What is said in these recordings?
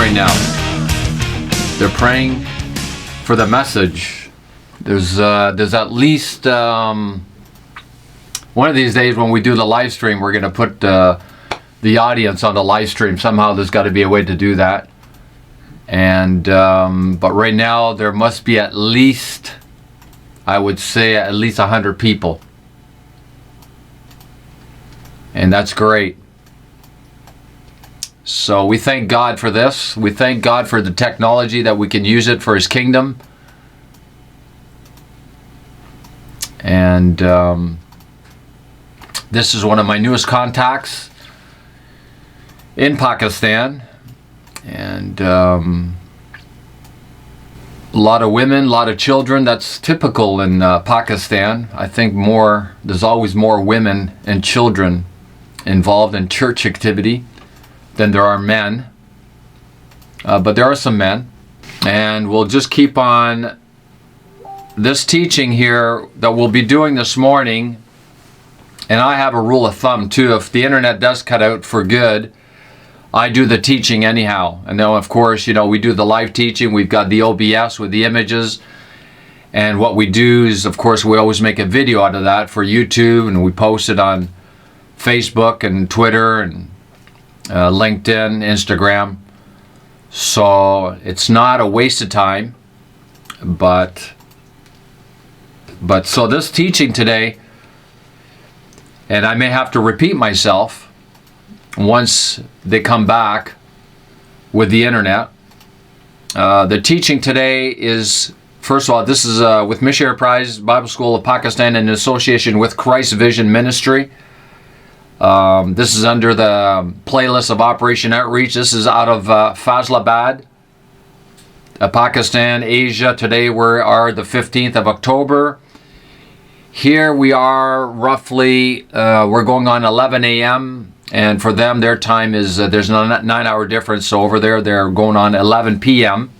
right now. They're praying for the message. There's at least one of these days when we do the live stream, we're going to put the audience on the live stream. Somehow there's got to be a way to do that. And but right now there must be at least, I would say, at least 100 people. And that's great. So we thank God for this. We thank God for the technology that we can use it for His kingdom. And this is one of my newest contacts in Pakistan. And a lot of women, a lot of children. That's typical in Pakistan. I think there's always more women and children involved in church activity than there are men. But there are some men. And we'll just keep on this teaching here that we'll be doing this morning. And I have a rule of thumb too. If the internet does cut out for good, I do the teaching anyhow. And then of course, we do the live teaching. We've got the OBS with the images. And what we do is, of course, we always make a video out of that for YouTube. And we post it on Facebook and Twitter and LinkedIn, Instagram. So it's not a waste of time. But so this teaching today, and I may have to repeat myself once they come back with the internet. The teaching today is, first of all, this is with Missionary Prize Bible School of Pakistan in association with Christ Vision Ministry. This is under the playlist of Operation Outreach. This is out of Faisalabad, Pakistan, Asia. Today we are the 15th of October. Here we are roughly, we're going on 11 a.m. And for them, their time is, there's a 9-hour difference. So over there, they're going on 11 p.m.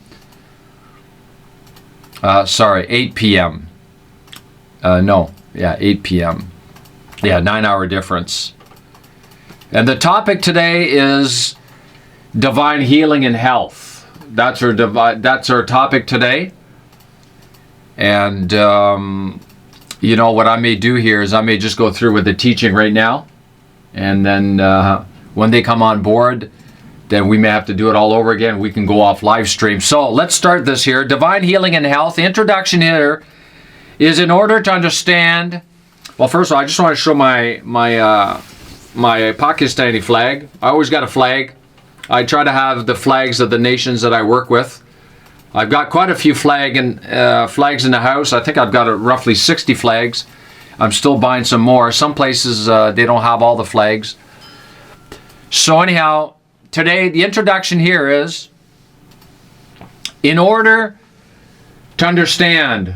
8 p.m. 8 p.m. Yeah, 9-hour difference. And the topic today is divine healing and health. That's our topic today. And what I may do here is I may just go through with the teaching right now. And then when they come on board, then we may have to do it all over again. We can go off live stream. So let's start this here. Divine healing and health. The introduction here is in order to understand. Well, first of all, I just want to show my Pakistani flag. I always got a flag. I try to have the flags of the nations that I work with. I've got quite a few flags in the house. I think I've got roughly 60 flags. I'm still buying some more. Some places they don't have all the flags. So anyhow, today the introduction here is in order to understand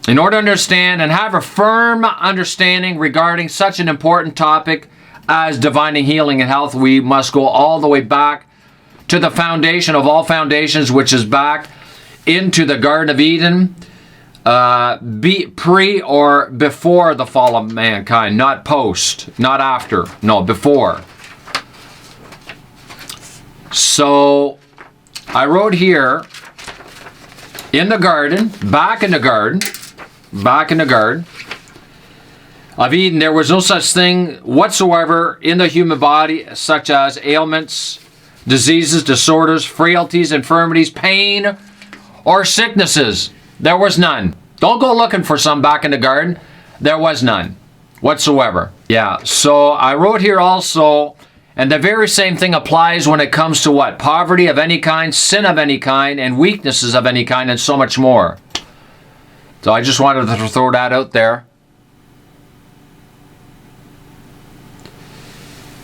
and have a firm understanding regarding such an important topic as divine healing and health, we must go all the way back to the foundation of all foundations, which is back into the Garden of Eden. Pre or before the fall of mankind, not post, not after, no, before. So I wrote here in the garden, back in the garden of Eden, there was no such thing whatsoever in the human body, such as ailments, diseases, disorders, frailties, infirmities, pain, or sicknesses. There was none. Don't go looking for some back in the garden. There was none whatsoever. Yeah, so I wrote here also, and the very same thing applies when it comes to what? Poverty of any kind, sin of any kind, and weaknesses of any kind, and so much more. So I just wanted to throw that out there.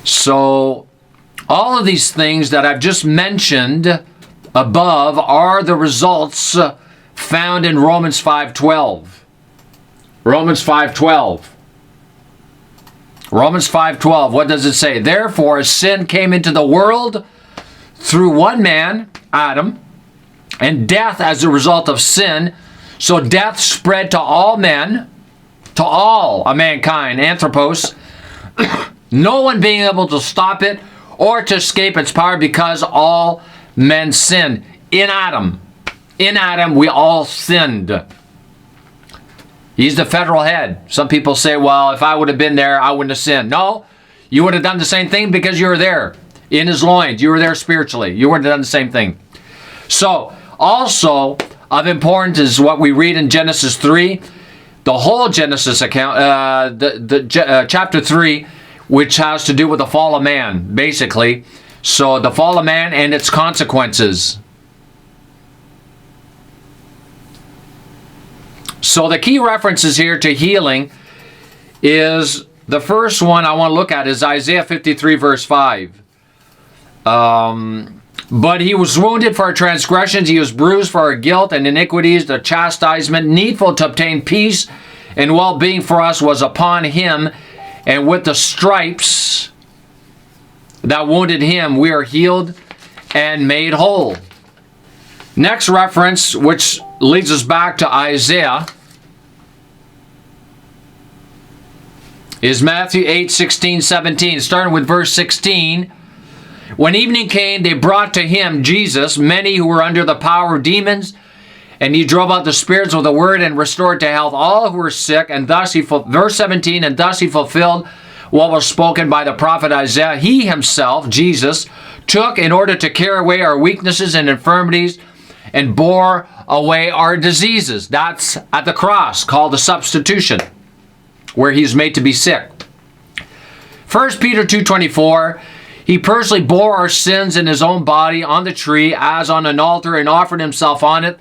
So all of these things that I've just mentioned above are the results found in Romans 5:12. Romans 5:12. Romans 5:12. What does it say? Therefore, sin came into the world through one man, Adam, and death as a result of sin. So death spread to all men, to all of mankind, anthropos, no one being able to stop it or to escape its power, because all men sinned. In Adam. In Adam, we all sinned. He's the federal head. Some people say, well, if I would have been there, I wouldn't have sinned. No, you would have done the same thing because you were there in his loins. You were there spiritually. You would have done the same thing. So, also of importance is what we read in Genesis 3, the whole Genesis account, chapter 3, which has to do with the fall of man, basically. So, the fall of man and its consequences. So the key references here to healing is, the first one I want to look at is Isaiah 53 verse 5. But he was wounded for our transgressions, he was bruised for our guilt and iniquities. The chastisement needful to obtain peace and well-being for us was upon him, and with the stripes that wounded him we are healed and made whole. Next reference, which leads us back to Isaiah, is Matthew 8, 16, 17. Starting with verse 16. When evening came, they brought to him, Jesus, many who were under the power of demons, and he drove out the spirits with a word and restored to health all who were sick. And thus he, verse 17, and thus he fulfilled what was spoken by the prophet Isaiah. He himself, Jesus, took in order to carry away our weaknesses and infirmities, and bore away our diseases. That's at the cross, called the substitution, where he's made to be sick. 1 Peter 2:24, he personally bore our sins in his own body on the tree as on an altar, and offered himself on it,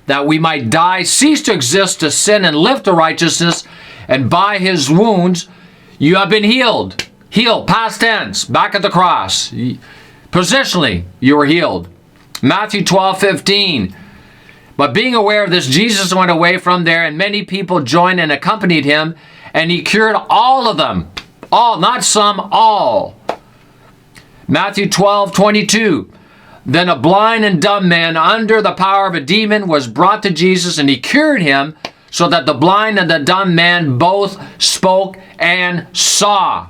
that we might die, cease to exist to sin, and live to righteousness. And by his wounds you have been healed. Healed, past tense, back at the cross. Positionally, you were healed. Matthew 12:15. But being aware of this, Jesus went away from there, and many people joined and accompanied him, and he cured all of them. All, not some, all. Matthew 12:22. Then a blind and dumb man under the power of a demon was brought to Jesus, and he cured him, so that the blind and the dumb man both spoke and saw.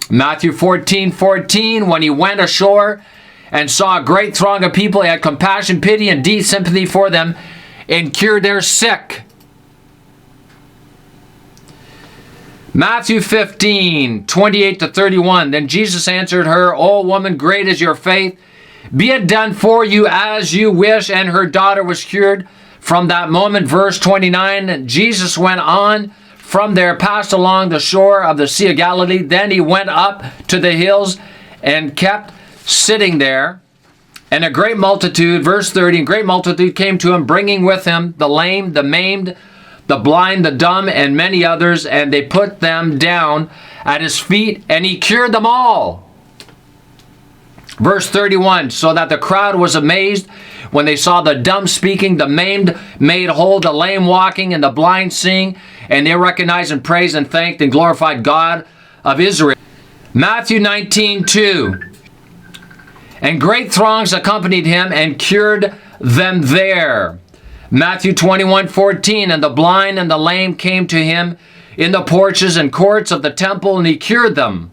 Matthew 14:14. When he went ashore and saw a great throng of people, he had compassion, pity, and deep sympathy for them, and cured their sick. Matthew 15:28-31. Then Jesus answered her, O woman, great is your faith. Be it done for you as you wish. And her daughter was cured from that moment. Verse 29. Jesus went on from there, passed along the shore of the Sea of Galilee. Then he went up to the hills and kept sitting there. And a great multitude, verse 30, a great multitude came to him, bringing with him the lame, the maimed, the blind, the dumb, and many others, and they put them down at his feet, and he cured them all. Verse 31, so that the crowd was amazed when they saw the dumb speaking, the maimed made whole, the lame walking, and the blind seeing, and they recognized and praised and thanked and glorified God of Israel. Matthew 19:2. And great throngs accompanied him and cured them there. Matthew 21:14. And the blind and the lame came to him in the porches and courts of the temple, and he cured them.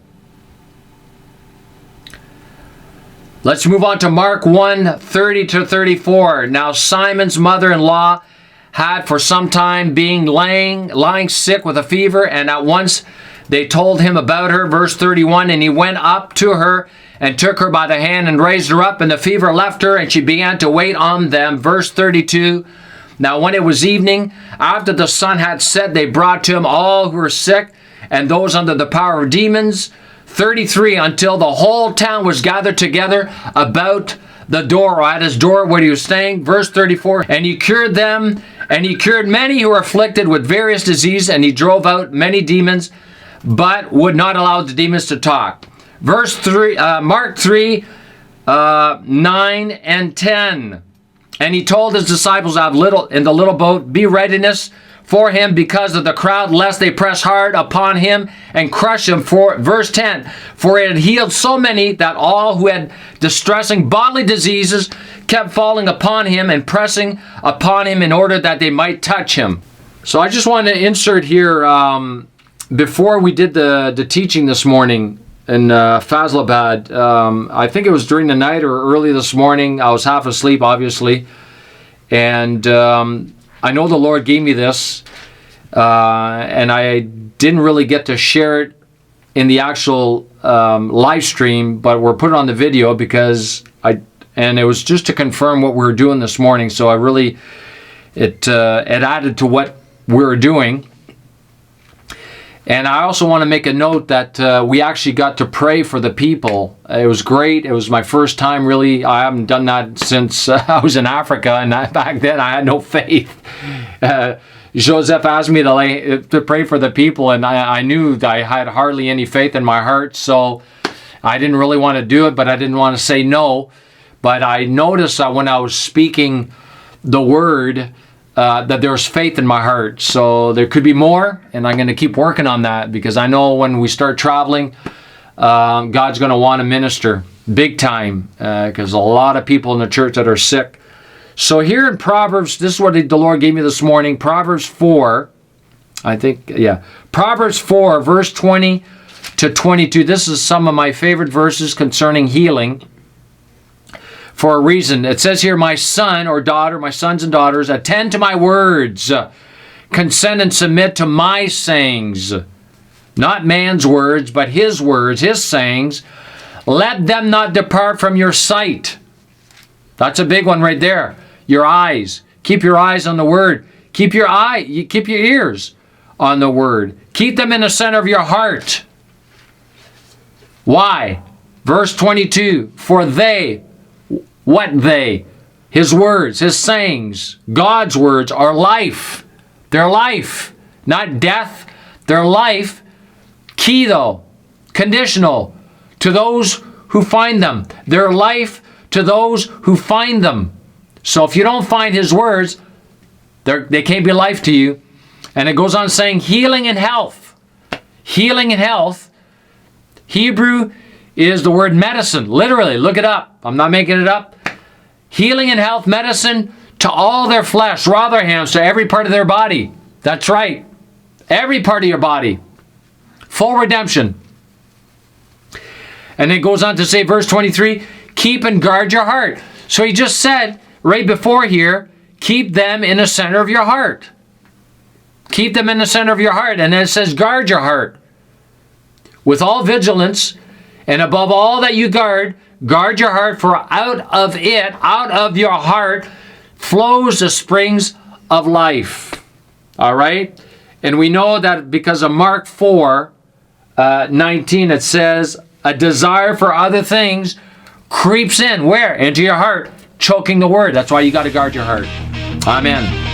Let's move on to Mark 1:30-34. Now Simon's mother-in-law had for some time been lying sick with a fever, and at once they told him about her. Verse 31, and he went up to her and took her by the hand and raised her up, and the fever left her, and she began to wait on them. Verse 32, now when it was evening, after the sun had set, they brought to him all who were sick and those under the power of demons. 33, until the whole town was gathered together about the door, or at his door where he was staying. Verse 34, and he cured them, and he cured many who were afflicted with various diseases, and he drove out many demons, but would not allow the demons to talk. Verse 3, Mark 3, 9 and 10. And he told his disciples in the little boat, be readiness for him because of the crowd, lest they press hard upon him and crush him. For verse 10, for it had healed so many that all who had distressing bodily diseases kept falling upon him and pressing upon him in order that they might touch him. So I just want to insert here, before we did the teaching this morning, in Faisalabad. I think it was during the night or early this morning. I was half asleep, obviously. And I know the Lord gave me this. And I didn't really get to share it in the actual live stream, but we're put it on the video because and it was just to confirm what we were doing this morning. So it added to what we were doing. And I also want to make a note that we actually got to pray for the people. It was great. It was my first time, really. I haven't done that since I was in Africa, and back then I had no faith. Joseph asked me to pray for the people, and I knew that I had hardly any faith in my heart, so I didn't really want to do it, but I didn't want to say no. But I noticed that when I was speaking the word, that there's faith in my heart. So there could be more, and I'm going to keep working on that, because I know when we start traveling, God's going to want to minister big time, because a lot of people in the church that are sick. So here in Proverbs, this is what the Lord gave me this morning, Proverbs 4, Proverbs 4, verse 20 to 22. This is some of my favorite verses concerning healing. For a reason. It says here, my son or daughter, my sons and daughters, attend to my words, consent and submit to my sayings, not man's words, but his words, his sayings. Let them not depart from your sight. That's a big one right there. Your eyes. Keep your eyes on the word. Keep your ears on the word. Keep them in the center of your heart. Why? Verse 22, for his words, his sayings, God's words are life. They're life, not death. They're life. Key though, conditional, to those who find them. They're life to those who find them. So if you don't find his words, they can't be life to you. And it goes on saying healing and health. Healing and health. Hebrew is the word medicine. Literally, look it up. I'm not making it up. Healing and health, medicine to all their flesh, raw their hands to every part of their body. That's right. Every part of your body. Full redemption. And it goes on to say, verse 23, keep and guard your heart. So he just said right before here, keep them in the center of your heart. Keep them in the center of your heart. And then it says, guard your heart with all vigilance, and above all that you guard your heart, for out of your heart, flows the springs of life. All right? And we know that because of Mark 4, 19, it says, a desire for other things creeps in. Where? Into your heart, choking the word. That's why you got to guard your heart. Amen.